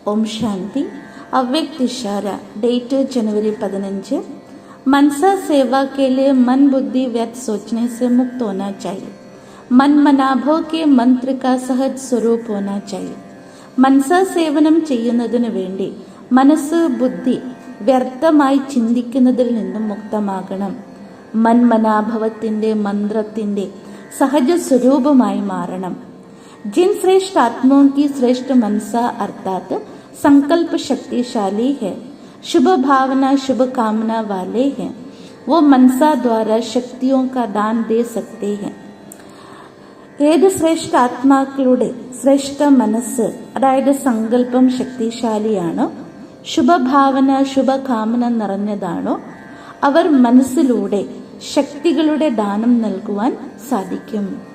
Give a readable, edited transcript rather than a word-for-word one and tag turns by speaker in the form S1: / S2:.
S1: ओम शांति। अव्यक्त इशारा, डेट जनवरी 15। मनसा सेवा के लिए मन बुद्धि व्यर्थ सोचने से मुक्त होना चाहिए। मन मनाभव के मंत्र का सहज स्वरूप होना चाहिए। മനസാ സേവനം ചെയ്യുന്നതിനു വേണ്ടി മനസ്സ് ബുദ്ധി വ്യർത്ഥമായി ചിന്തിക്കുന്നതിൽ നിന്നും മുക്തമാകണം. മന്മനാഭവത്തിന്റെ മന്ത്രത്തിന്റെ സഹജ സ്വരൂപമായി മാറണം. जिन श्रेष्ठ आत्माओं की श्रेष्ठ मनसा अर्थात संकल्प शक्तिशाली है, शुभ भावना शुभ कामना वाले हैं, वो मनसा द्वारा शक्तियों का दान दे सकते हैं. ഏത് ശ്രേഷ്ഠ ആത്മാക്കളുടെ ശ്രേഷ്ഠ മനസ്സ് അതായത് സങ്കല്പം ശക്തിശാലിയാണോ, ശുഭഭാവന ശുഭകാമന നിറഞ്ഞതാണോ, അവർ മനസ്സിലൂടെ ശക്തികളുടെ ദാനം നൽകുവാൻ സാധിക്കും.